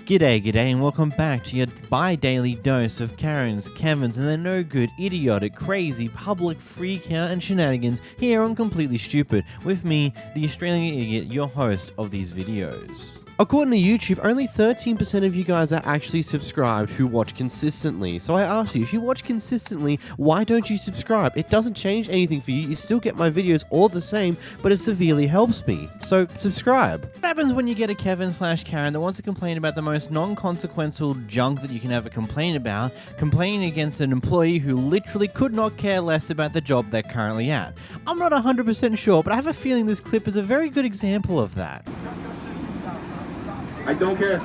G'day, and welcome back to your bi-daily dose of Karens, Kevins, and their no-good, idiotic, crazy, public freakout and shenanigans here on Completely Stupid, with me, the Australian idiot, your host of these videos. According to YouTube, only 13% of you guys are actually subscribed who watch consistently. So I ask you, if you watch consistently, why don't you subscribe? It doesn't change anything for you. You still get my videos all the same, but it severely helps me. So subscribe. What happens when you get a Kevin/Karen that wants to complain about the most non-consequential junk that you can ever complain about, complaining against an employee who literally could not care less about the job they're currently at? I'm not 100% sure, but I have a feeling this clip is a very good example of that. I don't care.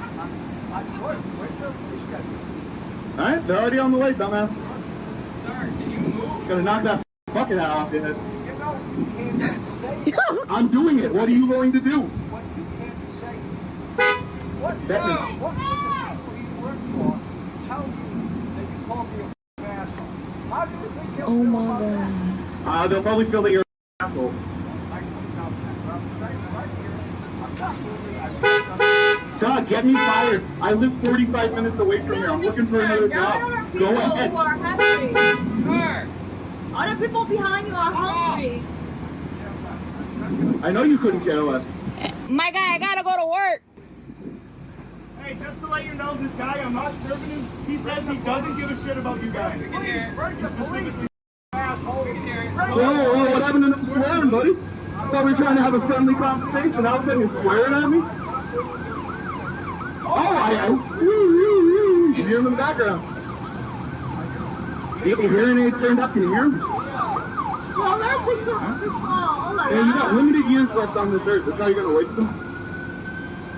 Alright, they're already on the way, dumbass. Sir, can you move? Gonna knock that fucking hat off your head. I'm doing it. What are you going to do? What you can't say. What Bet me. what people you work for tell you that you called me a asshole? How do you think you'll feel about that? They'll probably feel that you're an asshole. God, get me fired. I live 45 minutes away from here. I'm looking for another job. Go ahead. Sir! Other people behind you are hungry. I know you couldn't care less. My guy, I gotta go to work. Hey, just to let you know, this guy, I'm not serving him. He says he doesn't give a shit about you guys. He specifically. Whoa, what happened to the swearing, buddy? I thought we were trying to have a friendly conversation. Now you're swearing at me? You hear him in the background. You have your hearing aid turned up, can you hear him? Well, they're too small. Yeah, you got limited years left on this earth. That's how you're gonna waste them.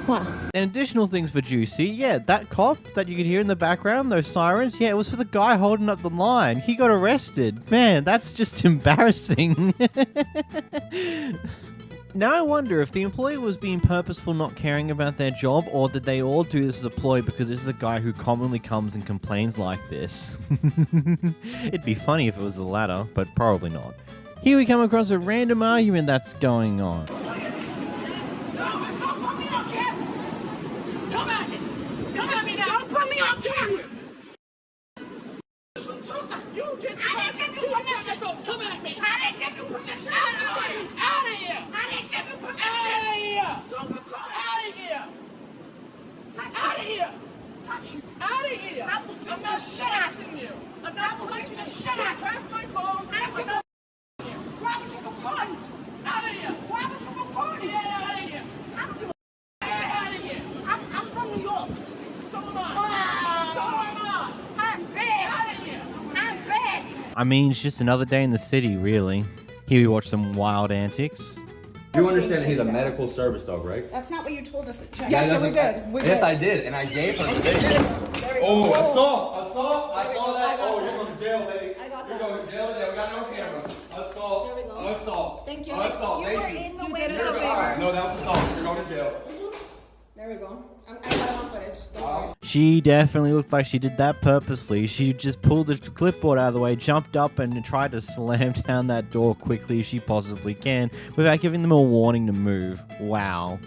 What? And additional things for Juicy, yeah, that cop that you could hear in the background, those sirens, yeah, it was for the guy holding up the line. He got arrested. Man, that's just embarrassing. Now I wonder if the employee was being purposeful not caring about their job, or did they all do this as a ploy because this is a guy who commonly comes and complains like this? It'd be funny if it was the latter, but probably not. Here we come across a random argument that's going on. Come at me! Come at me now! Don't put me on camera! You just I didn't give you permission! Come at me! I didn't give you permission! Out of here! Out of here! I didn't give you permission! Out of here! So record! Out of here! Out of here! Out of here! I'm not shitting you! I'm not telling you to shut up! Crack my phone! I don't give a why would you record? Out of here! Why would you record? Yeah, out of here! I don't give a out of here! I'm from New York! So am I! So am I! I'm bad! Out of here! I'm bad! I mean, it's just another day in the city, really. Here we watch some wild antics. You understand that he's a medical service dog, right? That's not what you told us to check. Yeah, so we're good. We're yes, good. I did, and I gave her the thing. Oh, assault! I saw that. Oh, you're going to jail, lady. I got You're that. going to jail. Yeah, we got it on camera. Assault. There we go. Assault. Thank you. Assault. You were Thank you. in the You way. did us a favor. All right, no, that was assault. You're going to jail. There we go. I got it on footage. Don't worry. She definitely looked like she did that purposely. She just pulled the clipboard out of the way, jumped up, and tried to slam down that door quickly as she possibly can without giving them a warning to move. Wow.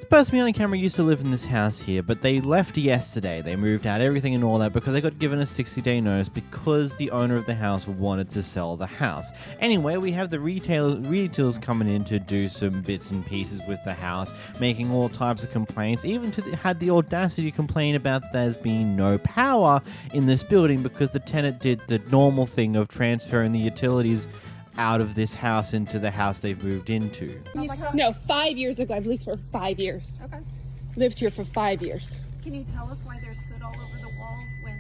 The person behind the camera used to live in this house here, but they left yesterday. They moved out everything and all that because they got given a 60-day notice because the owner of the house wanted to sell the house. Anyway, we have the retailers coming in to do some bits and pieces with the house, making all types of complaints, even had the audacity to complain about there's being no power in this building because the tenant did the normal thing of transferring the utilities out of this house into the house they've moved into. No, 5 years ago. I've lived here for 5 years. Okay. Lived here for 5 years. Can you tell us why there's soot all over the walls when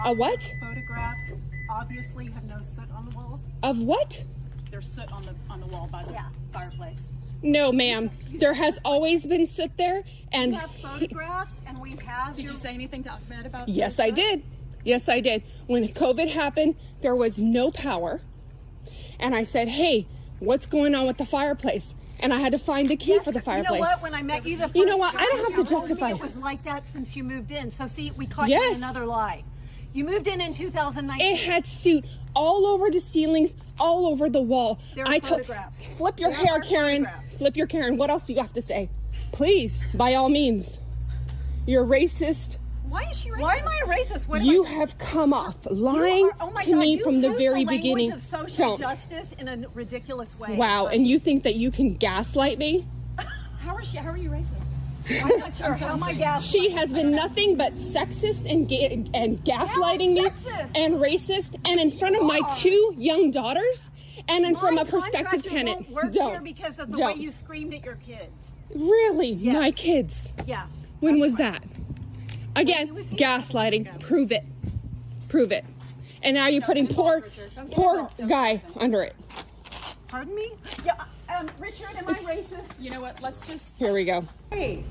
A what? photographs obviously have no soot on the walls? Of what? There's soot on the wall by the fireplace. No, ma'am. There has always been soot there, and We have photographs and we have. Did you say anything to Ahmed about yes, the I soot? did. Yes, I did. When COVID happened, there was no power. And I said, hey, what's going on with the fireplace? And I had to find the key for the fireplace. You know what? When I met you the first You know what? I don't time, have to you told me justify. It was like that since you moved in. So see, we caught you in Yes. another lie. You moved in 2019. It had soot all over the ceilings, all over the wall. There are photographs. Flip your There hair, are Karen. photographs. Flip your Karen. What else do you have to say? Please, by all means. You're racist. Why is she racist? Why am I a racist? What You am I- have come off lying to me from the very beginning. Of social Don't. justice in a ridiculous way. Wow, and you think that you can gaslight me? How are you racist? I'm not sure how my gas. She has been nothing but sexist and gaslighting me sexist. and racist, and in front of my 2 young daughters, and in from a prospective tenant. Work here because of the way you screamed at your kids. Really? Yes. My kids? Yeah. When was that? Again, gaslighting. Prove it. Prove it. And now you're putting poor guy under it. Pardon me? Yeah. Richard, am I racist? You know what? Let's just. Here we go. Hey.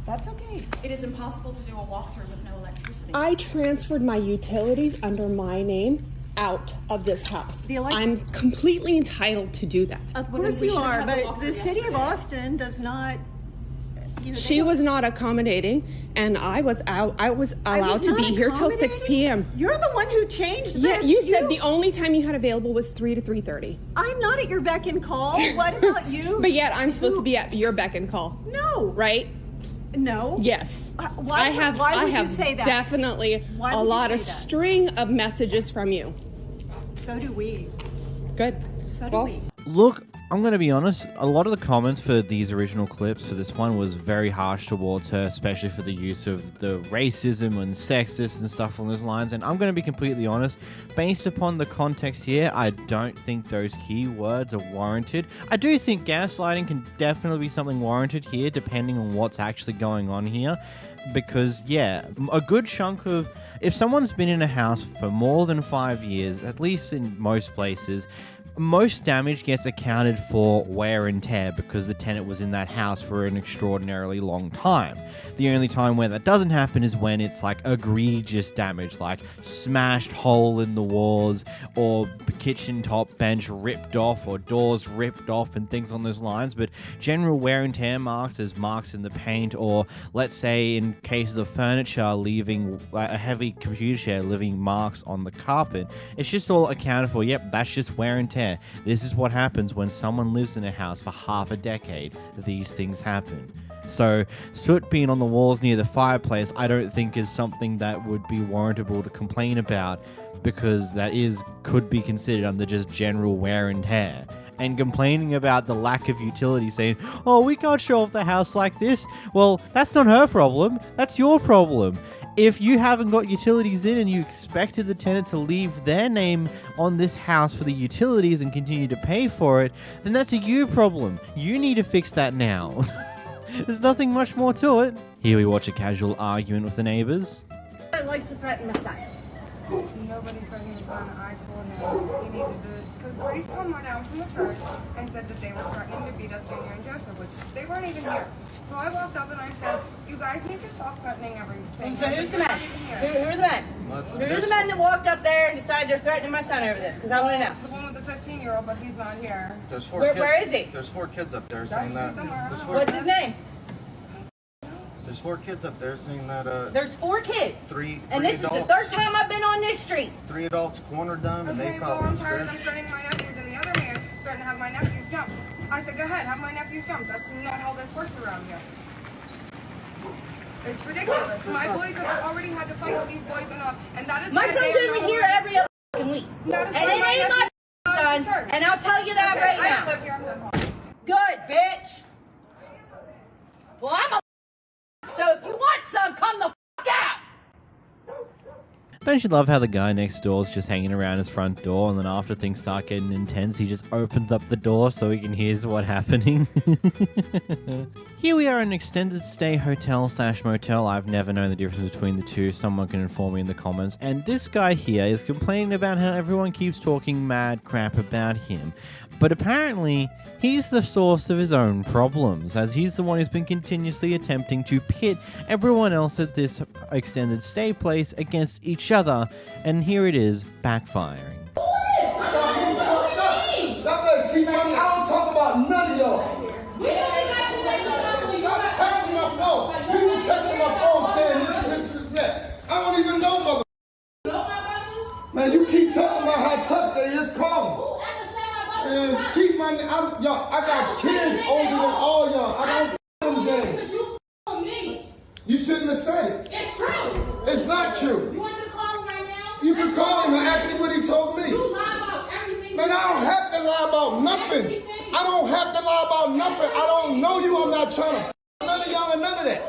That's okay. It is impossible to do a walkthrough with no electricity. I transferred my utilities under my name out of this house. I'm completely entitled to do that. Of course you are, but the city of Austin does not. She was not accommodating, and I was allowed to be here till 6 p.m. You're the one who changed Yeah, you said the only time you had available was 3 to 3:30. I'm not at your beck and call. What about you? But yet I'm supposed to be at your beck and call. No. Right? No. Yes. Why would you say that? Definitely a lot of string of messages from you. So do we. Good. So do we. Look, I'm going to be honest, a lot of the comments for these original clips for this one was very harsh towards her, especially for the use of the racism and sexist and stuff along those lines. And I'm going to be completely honest, based upon the context here, I don't think those keywords are warranted. I do think gaslighting can definitely be something warranted here, depending on what's actually going on here. Because, yeah, a good chunk of... If someone's been in a house for more than 5 years, at least in most places... Most damage gets accounted for wear and tear because the tenant was in that house for an extraordinarily long time. The only time where that doesn't happen is when it's like egregious damage, like smashed hole in the walls, or kitchen top bench ripped off, or doors ripped off and things on those lines. But general wear and tear marks as marks in the paint, or let's say in cases of furniture leaving a heavy computer chair leaving marks on the carpet, it's just all accounted for. Yep, that's just wear and tear. This is what happens when someone lives in a house for half a decade. These things happen. So, soot being on the walls near the fireplace, I don't think is something that would be warrantable to complain about, because that could be considered under just general wear and tear. And complaining about the lack of utility, saying, oh, we can't show off the house like this. Well, that's not her problem. That's your problem. If you haven't got utilities in and you expected the tenant to leave their name on this house for the utilities and continue to pay for it, then that's a you problem. You need to fix that now. There's nothing much more to it. Here we watch a casual argument with the neighbors. I likes to threaten my son. Nobody threatened your son. I told him he needed to, because Grace come right out from the church and said that they were threatening to beat up Junior and Joseph, which they weren't even here. So I walked up and I said, you guys need to stop threatening everything. So who's the men? Who are the men? Who are the men that walked up there and decided they're threatening my son over this? Because I want to know. The one with the 15-year-old, but he's not here. There's 4 kids. Where is he? There's 4 kids up there saying that. What's his name? There's 4 kids up there saying that. There's 4 kids. Three and this adults, is the 3rd time I've been on this street. 3 adults cornered them, and they caught I'm tired of them threatening my nephews, and the other man threatened to have my nephews jumped. I said, go ahead, have my nephews jumped. That's not how this works around here. It's ridiculous. My boys have already had to fight with these boys enough, and that is my son's in here every other week. And it ain't my son, and I'll tell you that right now. I don't live here, I'm done talking. Good, bitch. Well, I'm a so if you want some, come the out. Don't you love how the guy next door is just hanging around his front door, and then after things start getting intense, he just opens up the door so he can hear what's happening? Here we are in an extended stay hotel / motel. I've never known the difference between the two. Someone can inform me in the comments. And this guy here is complaining about how everyone keeps talking mad crap about him. But apparently, he's the source of his own problems, as he's the one who's been continuously attempting to pit everyone else at this extended stay place against each other, and here it is, backfiring. I don't talk about none of y'all. Texting my phone. People texting my phone saying this, that. I don't even know, mother. Man, you keep talking about how tough they is, call me. And keep my, y'all, I got kids older than all y'all. I don't them games. shouldn't have said it. It's true. It's not true. You want me to call him right now? You can call him and ask him what he told me. You lie about everything. Man, I don't have to lie about nothing. I don't have to lie about nothing. I don't know you. I'm not trying to none of y'all and none of that.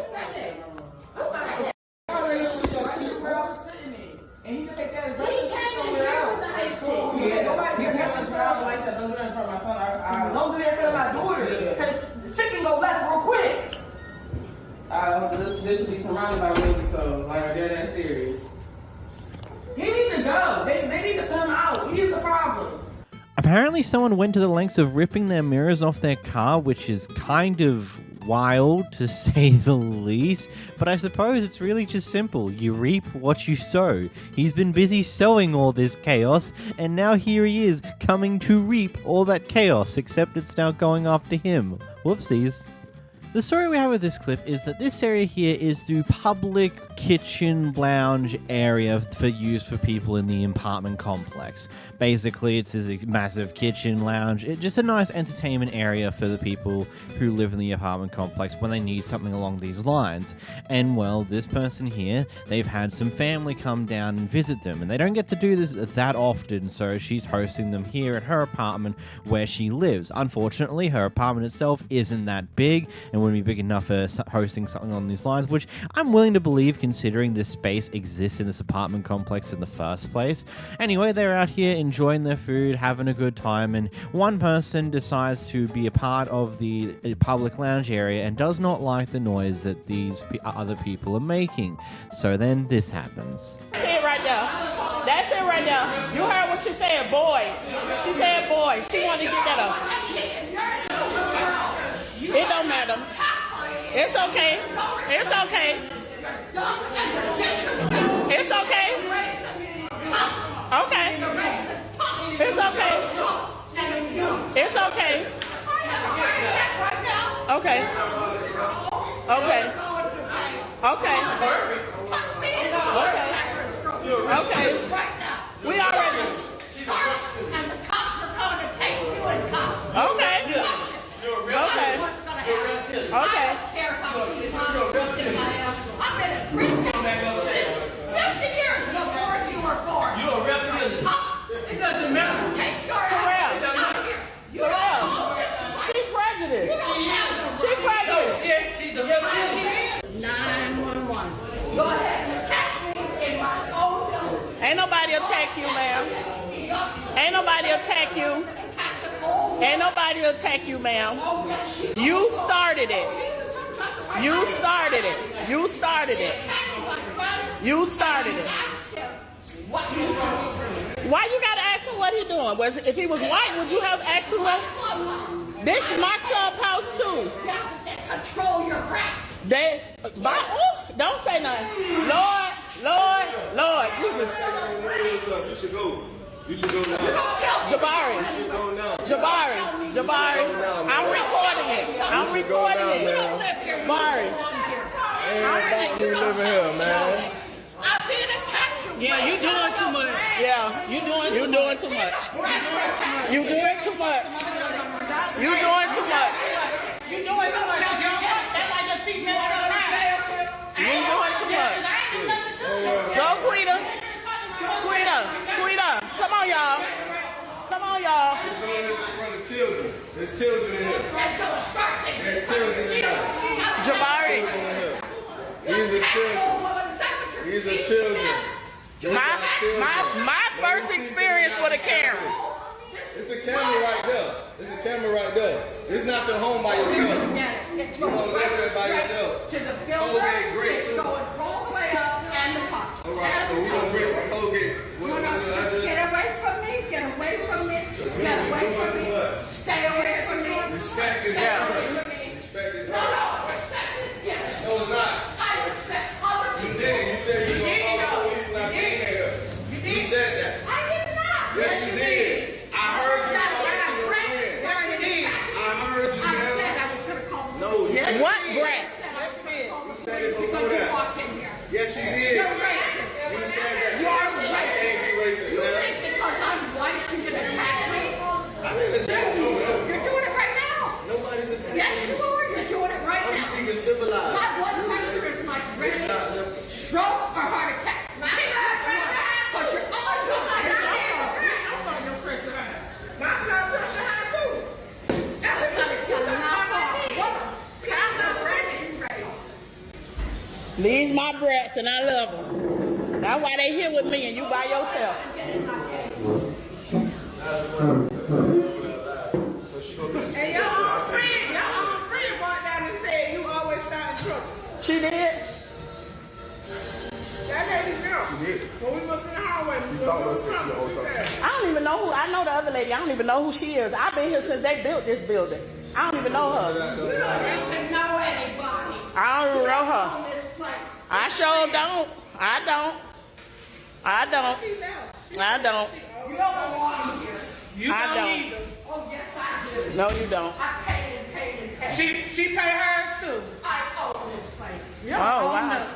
And he take that as somewhere else. Yeah, nobody can never sound like that. Don't do that in front of my son. Don't do that in front of my daughter. Because shit can go left real quick. This should be surrounded by women, so like they're that serious. He need to go. They need to come out. He's the problem. Apparently someone went to the lengths of ripping their mirrors off their car, which is kind of wild to say the least, but I suppose it's really just simple. You reap what you sow. He's been busy sowing all this chaos, and now here he is coming to reap all that chaos, except it's now going after him. Whoopsies. The story we have with this clip is that this area here is the public kitchen lounge area for use for people in the apartment complex. Basically, it's this massive kitchen lounge. It's just a nice entertainment area for the people who live in the apartment complex when they need something along these lines. And well, this person here, they've had some family come down and visit them, and they don't get to do this that often, so she's hosting them here at her apartment where she lives. Unfortunately, her apartment itself isn't that big and wouldn't be big enough for hosting something on these lines, which I'm willing to believe considering this space exists in this apartment complex in the first place. Anyway, they're out here enjoying their food, having a good time, and one person decides to be a part of the public lounge area and does not like the noise that these other people are making. So then this happens. That's it right there. That's it right there. You heard what she said, boy. She said boy. She wanted to get that up. It don't matter. It's okay. It's okay. It's okay. Okay. It's okay. It's okay. Okay. Okay. Okay. Okay. Okay. We already. And the cops are coming to take you in cops. Okay. Okay. Okay. I don't care how you I am. I've been a Greek since 50 years before you were born. You're a reptilian. It doesn't matter. Take your ass out here. You don't know this way. She's prejudiced. She's prejudiced. She's a reptilian. 911. Go ahead and attack me in my own building. Ain't nobody attack you, ma'am. Ain't nobody attack you. Ain't nobody attack you, ma'am. You started it. You started it. You started it. You started it. Why you gotta ask him what he doing? If he was white, would you have asked him what? This is my clubhouse too. Control your cracks. Don't say nothing. Lord, Lord, Lord. You should go. You should go now. Jabari. You should go now. Jabari. I'm recording it. I'm recording it. Jabari. Ain't you living here, man. I've been attacked. Yeah, you doing too much. Yeah, you doing too much. You doing too much. You doing too much. You doing too much. That's like your teeth messed up right. You doing too much. Go, Quita. Quita. Come on, y'all. Come on, y'all. You're doing this in front of children. There's children in here. There's children in here. Jabari. These are children. These are children. My first experience with a Karen. It's a camera right there. It's a camera right there. It's not your home by yourself. You don't live there by yourself. Colgate, great too. All the way up and the pot. All right, so we're going to bring some Colgate. Get away from me. Get away from me. Get away from me. Stay away from me. Respect is Respect is No, respect is yes. No, it's not. I respect other people. You did. You said you were going to call the police when I came here. You said that. I did not. Yes, you did. I heard you talking to your friend. Yes, you did. I heard you, I man. said I was going to call the No, you said What breath? You said it before because you that. walked in here. Yes, you did. You're racist. You said that. You are I can't be racist, You man. think because I'm white you can attack me? I didn't attack you. You're doing it right now. Nobody's attacking Yes, you are. You're doing it right I'm now. speaking civilized. My blood pressure is like red. These my brats and I love them. That's why they here with me and you by yourself. And your own friend walked down and said you always start in trouble. She did? That lady girl. She did. When we was in the hallway, we was I don't even know who. I know the other lady. I don't even know who she is. I've been here since they built this building. I don't even know her. You don't even know anybody. I don't even know her. I sure don't. I don't. I don't. I don't. You don't belong here. You I don't. Either. Oh, yes, I do. No, you don't. I paid and paid and paid. She pay hers too. I own this place. You don't own wow.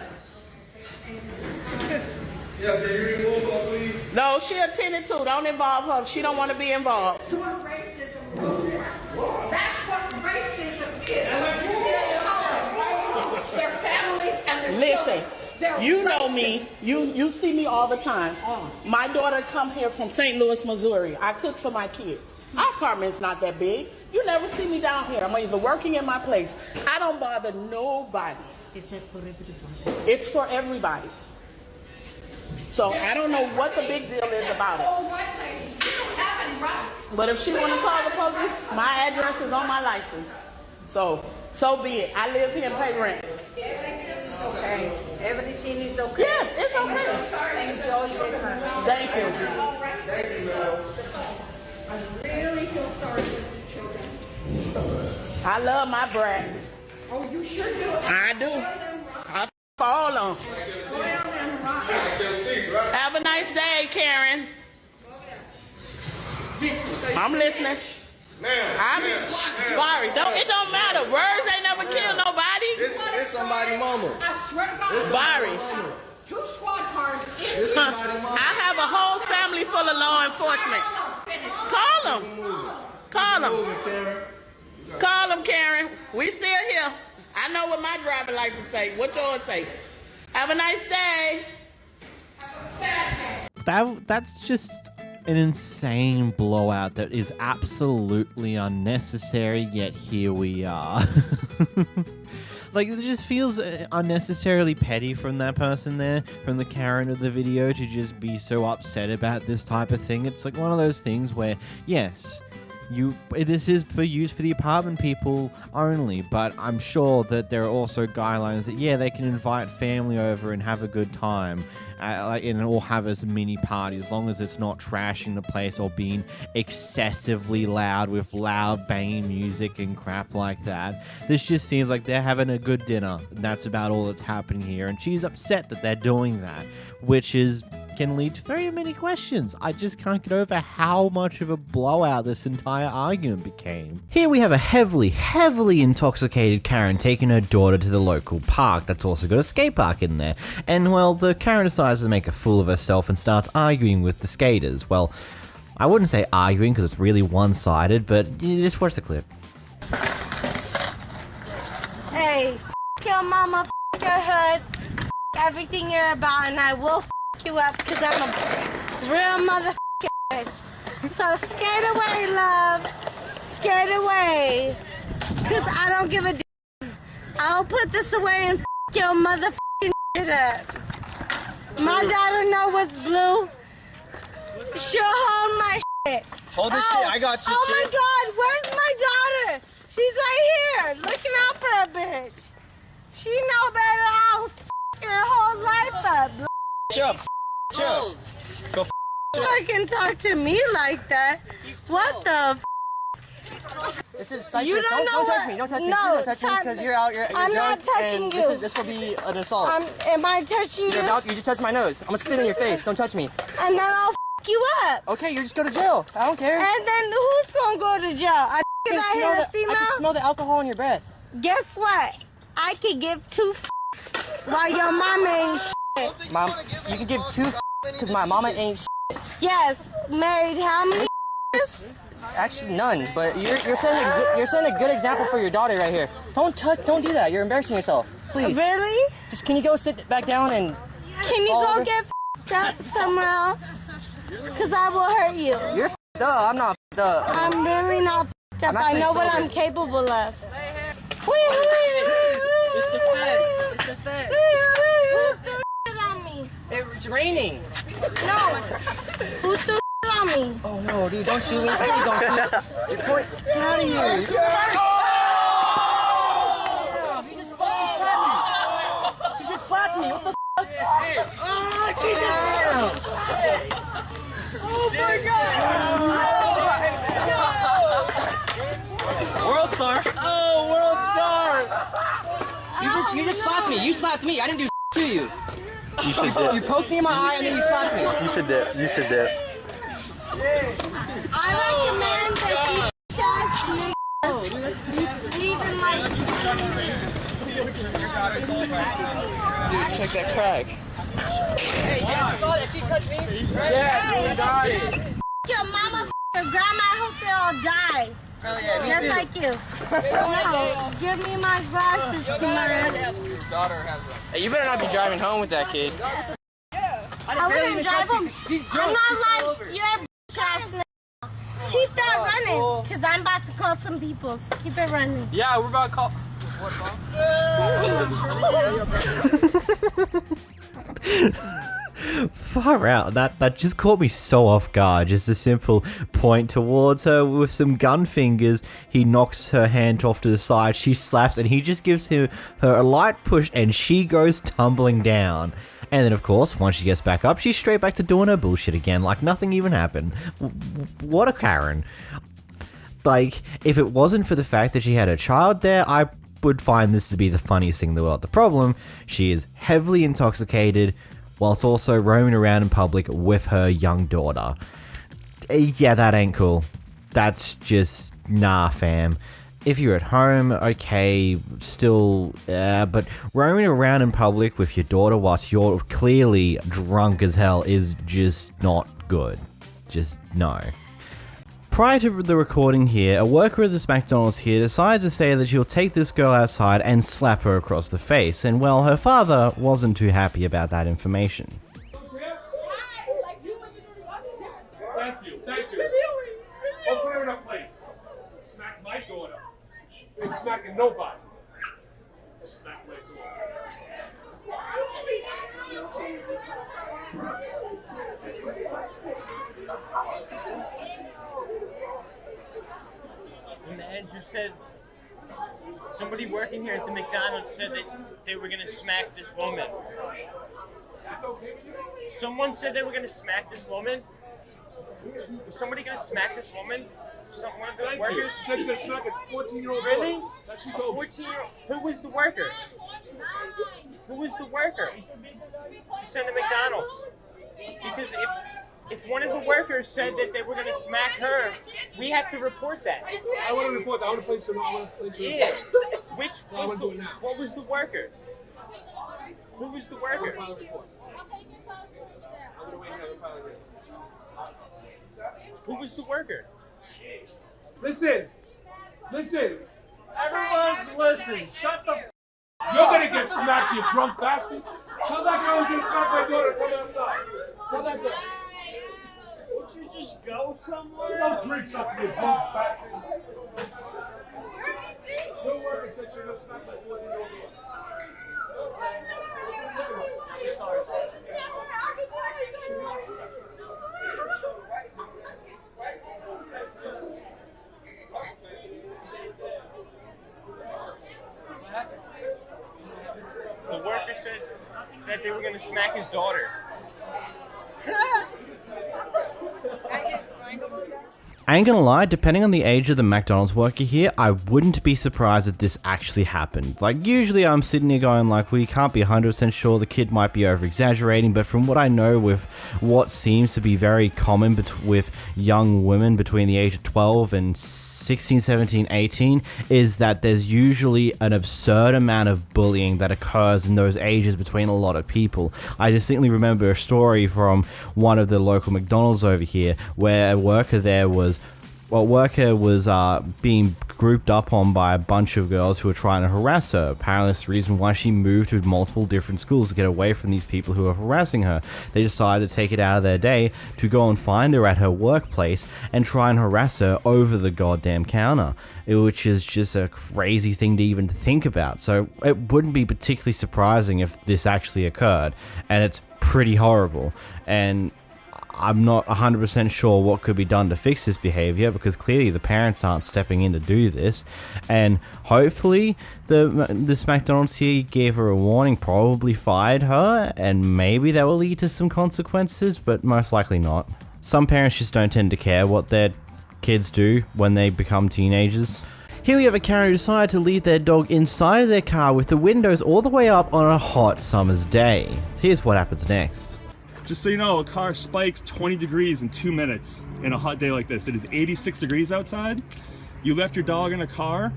Yeah, can you remove her, please? No, she attended too. Don't involve her. She don't want to be involved. That's what racism is. That's what racism is. Their families and their Listen, children. you know me. You see me all the time. My daughter come here from St. Louis, Missouri. I cook for my kids. Our apartment's not that big. You never see me down here. I'm either working in my place. I don't bother nobody. Is it for everybody? It's for everybody. So I don't know what the big deal is about it. But if she want to call the police, my address is on my license. So be it. I live here and pay rent. Everything is okay. Everything is okay. Yes, it's okay. Enjoy your time. Thank you. Thank you, I really feel sorry for the children. I love my brats. Oh, you sure do. I do. I fall on. Have a nice day, Karen. I'm listening. Sorry, it don't matter. Words ain't never killed nobody. It's somebody's mama. I swear to God. Sorry. 2 squad cars. I have a whole family full of law enforcement. Call them. Call them. Call them, Karen. We still here. I know what my driver's license say. What yours say? Have a nice day. That's just an insane blowout that is absolutely unnecessary, yet here we are. Like, it just feels unnecessarily petty from that person there, from the Karen of the video, to just be so upset about this type of thing. It's like one of those things where, yes, this is for use for the apartment people only, but I'm sure that there are also guidelines that, yeah, they can invite family over and have a good time, and or have as mini party, as long as it's not trashing the place or being excessively loud with loud banging music and crap like that. This just seems like they're having a good dinner, and that's about all that's happening here, and she's upset that they're doing that, which can lead to very many questions. I just can't get over how much of a blowout this entire argument became. Here we have a heavily intoxicated Karen taking her daughter to the local park that's also got a skate park in there. And well, the Karen decides to make a fool of herself and starts arguing with the skaters. Well, I wouldn't say arguing because it's really one-sided, but you just watch the clip. Hey, your mama, your hood, everything you're about, and I will you up because I'm a real motherfucking bitch. So skate away, love. Skate away. Because I don't give a damn. I'll put this away and your motherfucking shit up. My daughter know what's blue. She'll hold my shit. Hold this shit. I got you. Oh my God, where's my daughter? She's right here, looking out for a bitch. She know better. I'll your whole life up. Chill. Chill. Go You can talk to me like that. What the This is psycho. You don't touch me. Don't touch me. No, Please don't touch me because you're out. You're I'm drunk, not touching and you. This will be an assault. Am I touching you? You just touched my nose. I'm gonna spit in your face. Don't touch me. And then I'll you up. Okay, you just go to jail. I don't care. And then who's gonna go to jail? I hit a female. I can smell the alcohol in your breath. Guess what? I could give 2 while your mama ain't shit. Mom, you can give 2 because my mama ain't shit. Yes, married how many years? Actually, none. But you're setting a good example for your daughter right here. Don't do that. You're embarrassing yourself. Please. Really? Just can you go sit back down and? Can you go over? get up somewhere else? Because I will hurt you. You're f***ed up. I'm not f***ed up. I'm really not f***ed up. I know what I'm capable of. It's the feds. It's the feds. It's raining. No. Who threw on me? Oh no, dude, don't shoot me. Please don't shoot me. You're point. Get out of here. You just fucking slapped me. She just slapped me. What the fuck? Oh my god. World star. Oh, world star. You just slapped me. You slapped me. I didn't do to you. You should dip. You poked me in my eye and then you slapped me. You should dip. You should dip. I recommend that you just even like. Dude, check that crack. Hey, yeah, you saw that? She touched me? Yeah, you got it. Your mama, your grandma, I hope they all die. Hell yeah, just too. like you. No, give me my glasses, come on. Your daughter has one. Hey, you better not be driving home with that kid. I wouldn't drive them. I'm not like your bitch ass nigga. Keep that running, because I'm about to call some people. So keep it running. Yeah, we're about to call. Far out. That just caught me so off guard. Just a simple point towards her with some gun fingers. He knocks her hand off to the side. She slaps and he just gives her a light push and she goes tumbling down. And then of course, once she gets back up, she's straight back to doing her bullshit again like nothing even happened. What a Karen. Like, if it wasn't for the fact that she had a child there, I would find this to be the funniest thing in the world. The problem, she is heavily intoxicated, whilst also roaming around in public with her young daughter. Yeah, that ain't cool. That's just, nah, fam. If you're at home, okay, still, but roaming around in public with your daughter whilst you're clearly drunk as hell is just not good. Just no. Prior to the recording here, a worker at this McDonald's here decided to say that she'll take this girl outside and slap her across the face, and well, her father wasn't too happy about that information. Thank you. Don't put her in a place. Smack my daughter. Ain't smacking nobody. Smack my daughter. And the head just said, somebody working here at the McDonald's said that they were going to smack this woman. Someone said they were going to smack this woman. Is somebody going to smack this woman? One of the workers? Said you're going to smack a 14-year-old girl. Really? That she told me. 14-year-old? Who was the worker? Who was the worker? She said the McDonald's. Because if one of the workers said that they were going to smack her, we have to report that. I want to report that. I want to place her. Yeah. What was the worker? Who was the worker? I'm going to wait here to file it. Who was the worker? Listen. Everyone's listening. Shut the f***. You're going to get smacked, you drunk bastard. Tell that girl who's going to smack my daughter to come outside. Tell that girl. Would you just go somewhere? Don't drink something, you drunk bastard. No worker said she's going to smack my 14-year-old girl. The worker said that they were going to smack his daughter. I ain't gonna lie, depending on the age of the McDonald's worker here, I wouldn't be surprised if this actually happened. Like, usually I'm sitting here going like, we can't be 100% sure, the kid might be over-exaggerating, but from what I know with what seems to be very common with young women between the age of 12 and 16, 17, 18, is that there's usually an absurd amount of bullying that occurs in those ages between a lot of people. I distinctly remember a story from one of the local McDonald's over here, where a worker there was being grouped up on by a bunch of girls who were trying to harass her. Apparently that's the reason why she moved to multiple different schools to get away from these people who were harassing her. They decided to take it out of their day to go and find her at her workplace and try and harass her over the goddamn counter, which is just a crazy thing to even think about. So it wouldn't be particularly surprising if this actually occurred, and it's pretty horrible. And I'm not 100% sure what could be done to fix this behavior, because clearly the parents aren't stepping in to do this. And hopefully this McDonald's here gave her a warning, probably fired her, and maybe that will lead to some consequences, but most likely not. Some parents just don't tend to care what their kids do when they become teenagers. Here we have a Karen who decided to leave their dog inside of their car with the windows all the way up on a hot summer's day. Here's what happens next. Just so you know, a car spikes 20 degrees in 2 minutes in a hot day like this. It is 86 degrees outside. You left your dog in a car.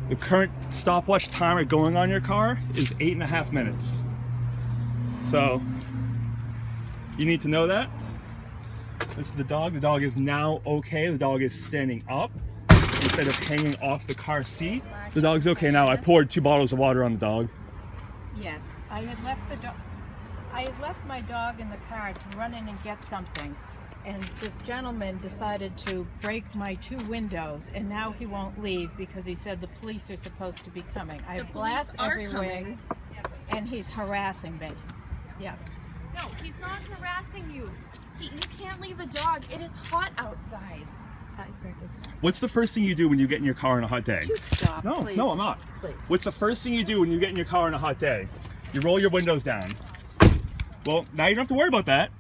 The current stopwatch timer going on your car is 8.5 minutes. So you need to know that. This is the dog. The dog is now okay. The dog is standing up instead of hanging off the car seat. The dog's okay now. I poured 2 bottles of water on the dog. Yes, I had left the dog. I had left my dog in the car to run in and get something, and this gentleman decided to break my 2 windows, and now he won't leave because he said the police are supposed to be coming. I have glass everywhere, and he's harassing me. Yeah. No, he's not harassing you. You can't leave a dog. It is hot outside. What's the first thing you do when you get in your car on a hot day? You stop, No, please. no, I'm not. Please. What's the first thing you do when you get in your car on a hot day? You roll your windows down. Well, now you don't have to worry about that.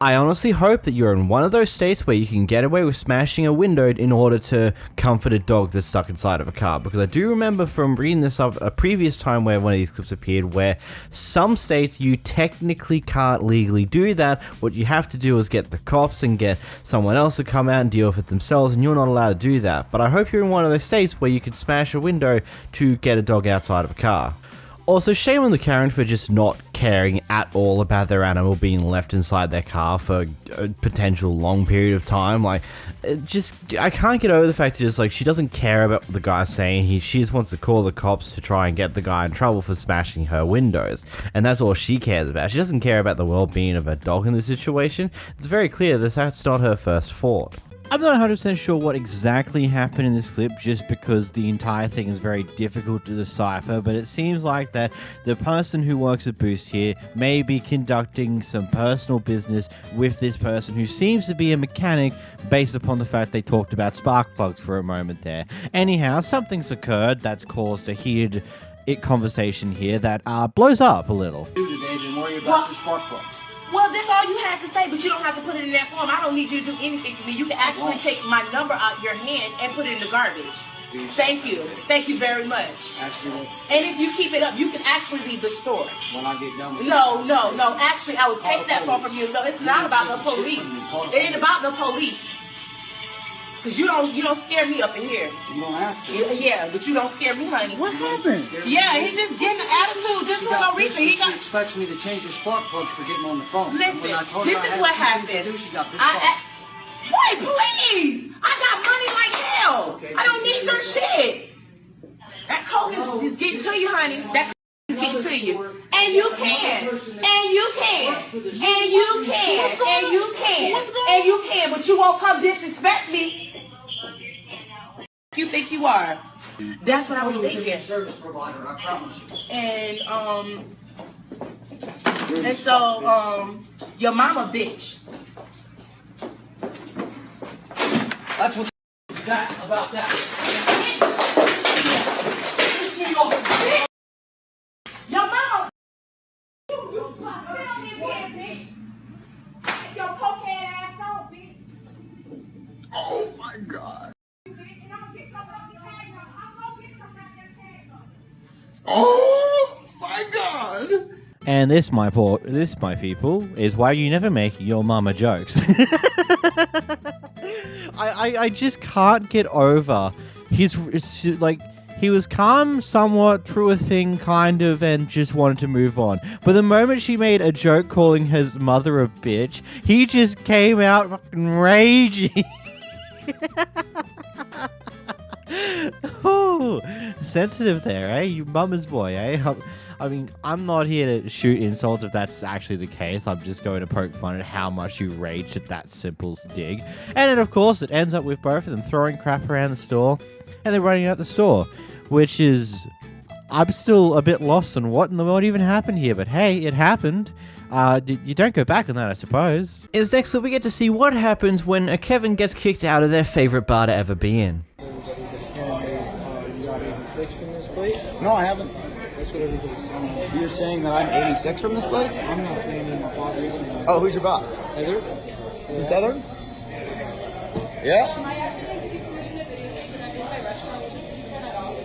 I honestly hope that you're in one of those states where you can get away with smashing a window in order to comfort a dog that's stuck inside of a car, because I do remember from reading this up a previous time where one of these clips appeared where some states you technically can't legally do that. What you have to do is get the cops and get someone else to come out and deal with it themselves, and you're not allowed to do that. But I hope you're in one of those states where you can smash a window to get a dog outside of a car. Also, shame on the Karen for just not caring at all about their animal being left inside their car for a potential long period of time. Like, I can't get over the fact that just like she doesn't care about what the guy's saying. She just wants to call the cops to try and get the guy in trouble for smashing her windows, and that's all she cares about. She doesn't care about the well-being of her dog in this situation. It's very clear that's not her first fault. I'm not 100% sure what exactly happened in this clip, just because the entire thing is very difficult to decipher, but it seems like that the person who works at Boost here may be conducting some personal business with this person who seems to be a mechanic, based upon the fact they talked about spark plugs for a moment there. Anyhow, something's occurred that's caused a heated conversation here that blows up a little. Today, then worry about your spark plugs. Well, that's all you had to say, but you don't have to put it in that form. I don't need you to do anything for me. You can actually take my number out your hand and put it in the garbage. Thank you. Thank you very much. Actually, and if you keep it up, you can actually leave the store. When I get done with No. Actually, I will take that phone from you. No, it's not about the police. It ain't about the police. Cause you don't scare me up in here. You don't have to. Yeah, but you don't scare me, honey. What happened? Yeah, he just getting an attitude just for no reason. She expects me to change your spark plugs for getting on the phone. Listen, when I told this her is what happened. She got this Wait, please! I got money like hell. Okay, I don't need your shit. That coke is getting to you, honey. That coke is getting to you. And you can. And you can. And you can. And you can. And you can. But you won't come disrespect me. You think you are? That's what I was thinking. Service provider, I promise you. And so your mama bitch. That's what that about that. Your mama. You bitch. Your cokehead ass on, bitch. Oh my God. Oh my God! And this, my people, is why you never make your mama jokes. I just can't get over his like. He was calm somewhat, through a thing, kind of, and just wanted to move on. But the moment she made a joke calling his mother a bitch, he just came out fucking raging. Oh, sensitive there, eh? You mama's boy, eh? I mean, I'm not here to shoot insults if that's actually the case. I'm just going to poke fun at how much you raged at that simple dig. And then, of course, it ends up with both of them throwing crap around the store and then running out the store, which is I'm still a bit lost on what in the world even happened here, but hey, it happened. You don't go back on that, I suppose. In this next clip, we get to see what happens when a Kevin gets kicked out of their favorite bar to ever be in. You got 86 from this place? No, I haven't. That's what everybody's saying. You're saying that I'm 86 from this place? I'm not saying that, my boss is saying. Oh, who's your boss? Heather? Who's Heather? Yeah?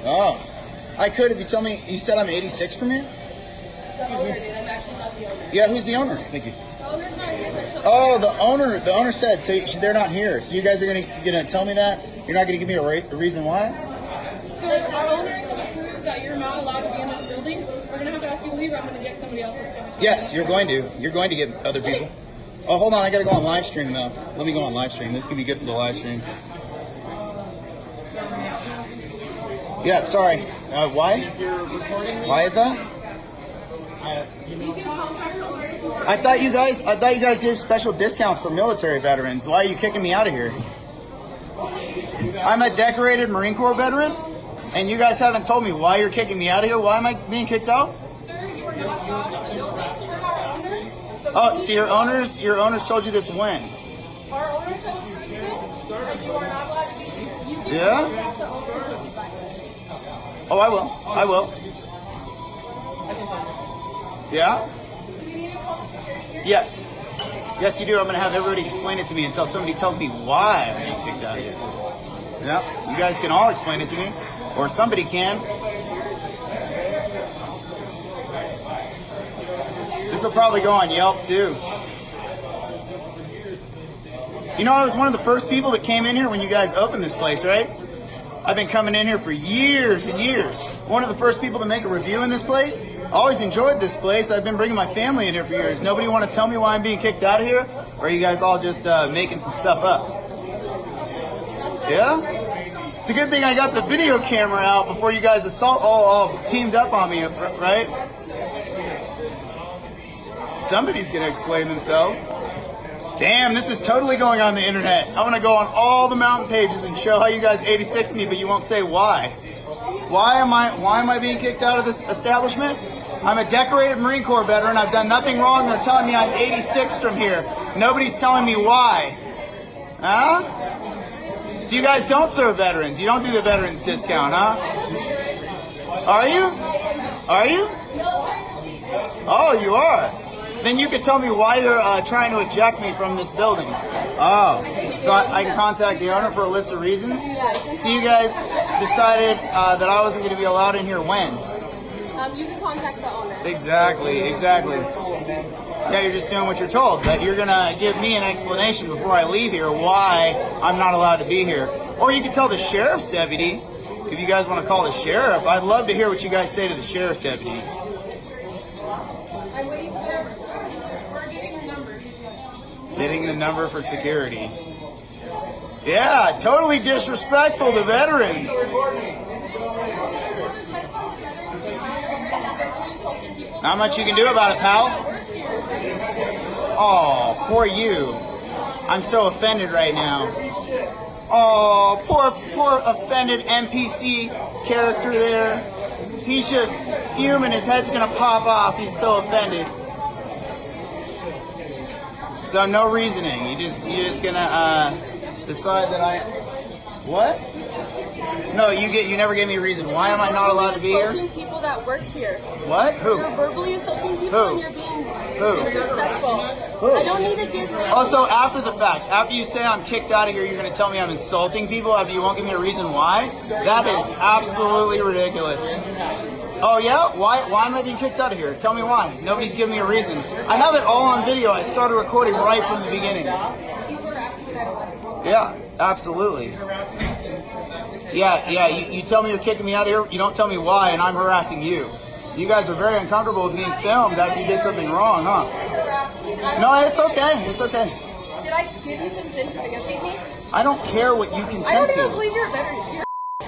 Oh. I could if you tell me, you said I'm 86 from here? Yeah, who's the owner? Thank you. Oh, the owner said, so they're not here. So you guys are gonna tell me that? You're not gonna give me a reason why? So our owners have approved that you're not allowed to be in this building. We're gonna have to ask you to leave, or I'm gonna get somebody else that's gonna. Yes, you're going to. You're going to get other people. Oh, hold on, I gotta go on live stream though. Let me go on live stream. This could be good for the live stream. Yeah, sorry. Why? Why is that? I thought you guys gave special discounts for military veterans. Why are you kicking me out of here? I'm a decorated Marine Corps veteran, and you guys haven't told me why you're kicking me out of here. Why am I being kicked out? Sir, you are not allowed to be our owners. Oh, so your owners told you this when? Our owners have approved this, and you are not allowed to be here. Yeah? Oh, I will. I will. Yeah? Yes. Yes, you do. I'm going to have everybody explain it to me until somebody tells me why I'm being kicked out of here. Yeah. You guys can all explain it to me. Or somebody can. This will probably go on Yelp, too. You know, I was one of the first people that came in here when you guys opened this place, right? I've been coming in here for years and years. One of the first people to make a review in this place. Always enjoyed this place. I've been bringing my family in here for years. Nobody want to tell me why I'm being kicked out of here? Or are you guys all just making some stuff up? Yeah? It's a good thing I got the video camera out before you guys all teamed up on me, right? Somebody's going to explain themselves. Damn, this is totally going on the internet. I want to go on all the mountain pages and show how you guys 86 me, but you won't say why. Why am I being kicked out of this establishment? I'm a decorated Marine Corps veteran. I've done nothing wrong. They're telling me I'm 86 from here. Nobody's telling me why. Huh? So you guys don't serve veterans. You don't do the veterans discount, huh? Are you? Are you? Oh, you are. Then you could tell me why you're trying to eject me from this building. Oh, so I can contact the owner for a list of reasons? So you guys decided that I wasn't going to be allowed in here when? You can contact the owner. Exactly. Yeah, you're just doing what you're told, that you're going to give me an explanation before I leave here why I'm not allowed to be here. Or you could tell the sheriff's deputy, if you guys want to call the sheriff. I'd love to hear what you guys say to the sheriff's deputy. I'm waiting for them. We're getting the number. Getting the number for security. Yeah, totally disrespectful to veterans. Not much you can do about it, pal. Oh, poor you. I'm so offended right now. Oh, poor offended NPC character there. He's just fuming. His head's gonna pop off. He's so offended. So no reasoning. You're just gonna decide that I. What? No, you never gave me a reason. Why am I not allowed to be here? You're insulting people that work here. What? Who? You're verbally assaulting people and you're being disrespectful. Who? I don't need to give you. Also, after the fact, after you say I'm kicked out of here, you're going to tell me I'm insulting people after you won't give me a reason why? That is absolutely ridiculous. Oh, yeah? Why am I being kicked out of here? Tell me why. Nobody's giving me a reason. I have it all on video. I started recording right from the beginning. Yeah, absolutely. Yeah, you tell me you're kicking me out of here, you don't tell me why, and I'm harassing you. You guys are very uncomfortable with being filmed after you did something wrong, huh? No, it's okay. It's okay. Did I give you consent to videotape me? I don't care what you consent to. I don't even believe you're a veteran. So you're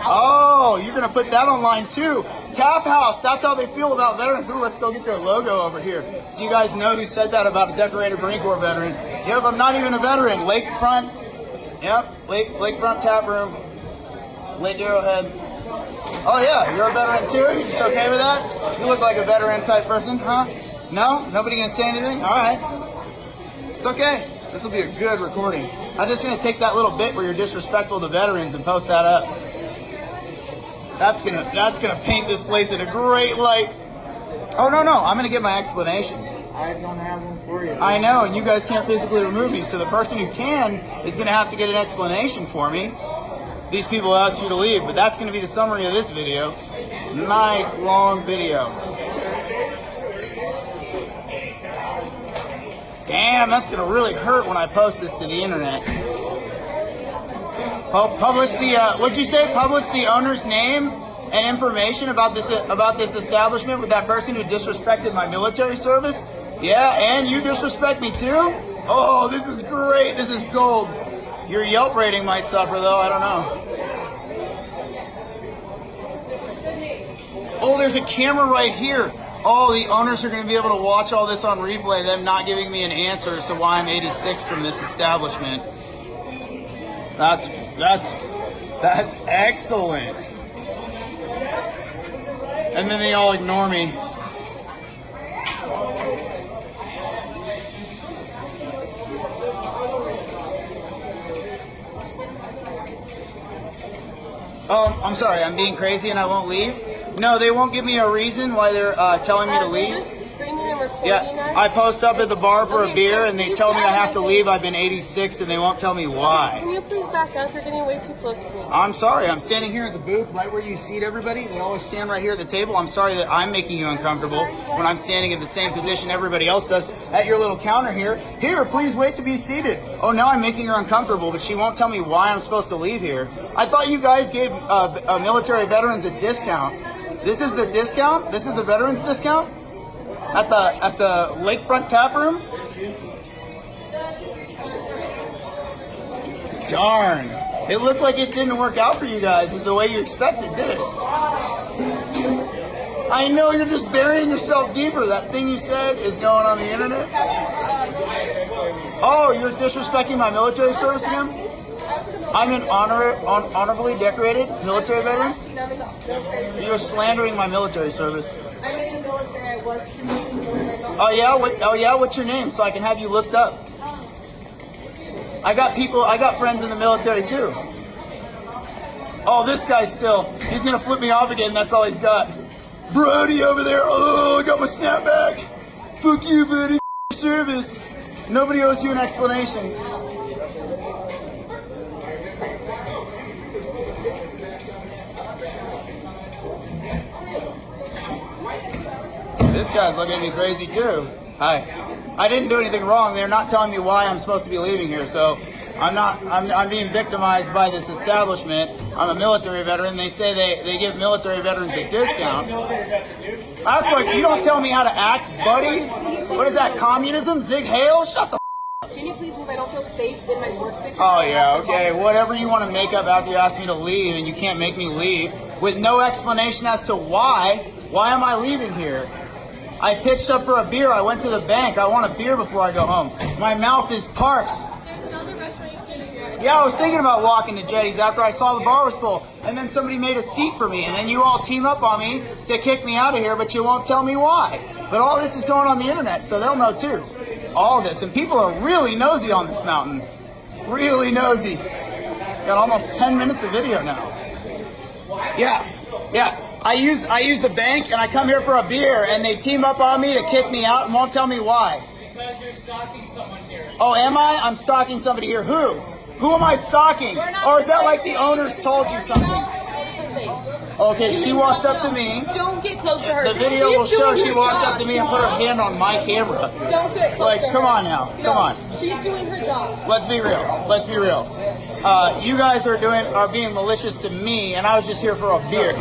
oh, you're going to put that online too. Tap House, that's how they feel about veterans. Ooh, let's go get their logo over here. So you guys know who said that about a decorated Marine Corps veteran. Yep, I'm not even a veteran. Lakefront. Yep, Lakefront Tap Room. Lake Arrowhead. Oh yeah, you're a veteran too? You're just okay with that? You look like a veteran type person, huh? No? Nobody gonna say anything? Alright. It's okay. This will be a good recording. I'm just gonna take that little bit where you're disrespectful to veterans and post that up. That's gonna paint this place in a great light. Oh no, I'm gonna give my explanation. I don't have one for you. I know, and you guys can't physically remove me, so the person who can is gonna have to get an explanation for me. These people asked you to leave, but that's gonna be the summary of this video. Nice long video. Damn, that's gonna really hurt when I post this to the internet. Publish the, what'd you say? Publish the owner's name and information about this establishment with that person who disrespected my military service? Yeah, and you disrespect me too? Oh, this is great. This is gold. Your Yelp rating might suffer though, I don't know. Oh, there's a camera right here. Oh, the owners are going to be able to watch all this on replay, them not giving me an answer as to why I'm 86 from this establishment. That's excellent. And then they all ignore me. I'm sorry, I'm being crazy and I won't leave? No, they won't give me a reason why they're telling me to leave. Yeah, I post up at the bar for a beer and they tell me I have to leave. I've been 86 and they won't tell me why. Can you please back up? You're getting way too close to me. I'm sorry. I'm standing here at the booth right where you seat everybody. They always stand right here at the table. I'm sorry that I'm making you uncomfortable when I'm standing in the same position everybody else does at your little counter here. Here, please wait to be seated. Oh, now I'm making her uncomfortable, but she won't tell me why I'm supposed to leave here. I thought you guys gave military veterans a discount. This is the discount? This is the veterans discount? At the lakefront tap room? Darn. It looked like it didn't work out for you guys the way you expected, did it? I know, you're just burying yourself deeper. That thing you said is going on the internet. Oh, you're disrespecting my military service again? I'm an honorably decorated military veteran? You're slandering my military service. I'm in the military. I was in the military. Oh yeah, what's your name so I can have you looked up? I got friends in the military too. Oh, this guy's he's gonna flip me off again, that's all he's got. Brody over there, oh, I got my snapback. Fuck you, buddy, service. Nobody owes you an explanation. This guy's looking at me crazy too. Hi. I didn't do anything wrong. They're not telling me why I'm supposed to be leaving here, so I'm being victimized by this establishment. I'm a military veteran. They say they give military veterans a discount. Act like you don't tell me how to act, buddy. What is that, communism? Zig Heil? Shut the Can you please move? I don't feel safe in my workspace. Oh yeah, okay. Whatever you want to make up after you ask me to leave, and you can't make me leave with no explanation as to why. Why am I leaving here? I pitched up for a beer. I went to the bank. I want a beer before I go home. My mouth is parched. Yeah, I was thinking about walking to Jetty's after I saw the bar was full. And then somebody made a seat for me. And then you all team up on me to kick me out of here, but you won't tell me why. But all this is going on the internet, so they'll know too. All this. And people are really nosy on this mountain. Really nosy. Got almost 10 minutes of video now. Yeah. I use the bank and I come here for a beer and they team up on me to kick me out and won't tell me why. Because you're stalking someone here. Oh, am I? I'm stalking somebody here. Who? Who am I stalking? Or is that like the owners told you something? Okay, she walked up to me. Don't get close to her. The video will show she walked up to me and put her hand on my camera. Don't get close to her. Come on now. Come on. She's doing her job. Let's be real. You guys are being malicious to me, and I was just here for a beer.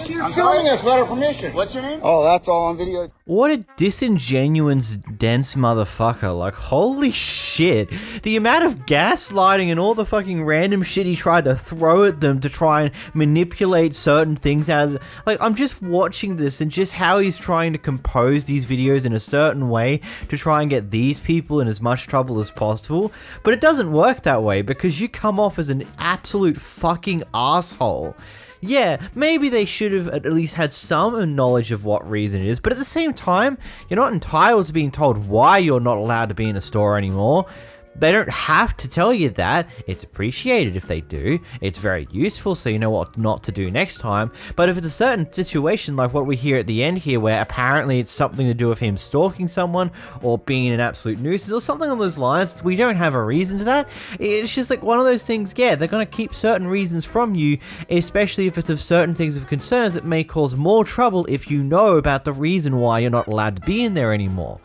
You're filming us without our permission. What's your name? Oh, that's all on video. What a disingenuous, dense motherfucker. Like, holy shit. The amount of gaslighting and all the fucking random shit he tried to throw at them to try and manipulate certain things out of like, I'm just watching this and just how he's trying to compose these videos in a certain way to try and get these people in as much trouble as possible. But it doesn't work that way because you come off as an absolute fucking asshole. yeah, maybe they should have at least had some knowledge of what reason it is, but at the same time, you're not entitled to being told why you're not allowed to be in a store anymore. They don't have to tell you that. It's appreciated if they do. It's very useful so you know what not to do next time. But if it's a certain situation like what we hear at the end here, where apparently it's something to do with him stalking someone or being an absolute nuisance or something on those lines, we don't have a reason to that. It's just like one of those things, yeah, they're going to keep certain reasons from you, especially if it's of certain things of concerns that may cause more trouble if you know about the reason why you're not allowed to be in there anymore.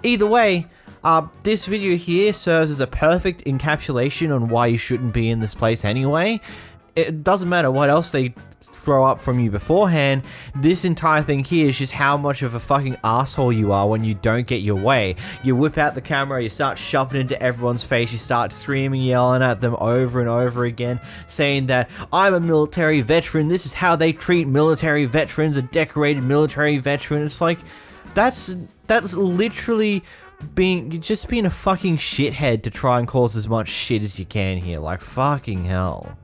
Either way, this video here serves as a perfect encapsulation on why you shouldn't be in this place anyway. It doesn't matter what else they throw up from you beforehand, this entire thing here is just how much of a fucking asshole you are when you don't get your way. You whip out the camera, you start shoving it into everyone's face, you start screaming, yelling at them over and over again, saying that I'm a military veteran, this is how they treat military veterans, a decorated military veteran. It's like, that's literally just being a fucking shithead to try and cause as much shit as you can here. Like, fucking hell.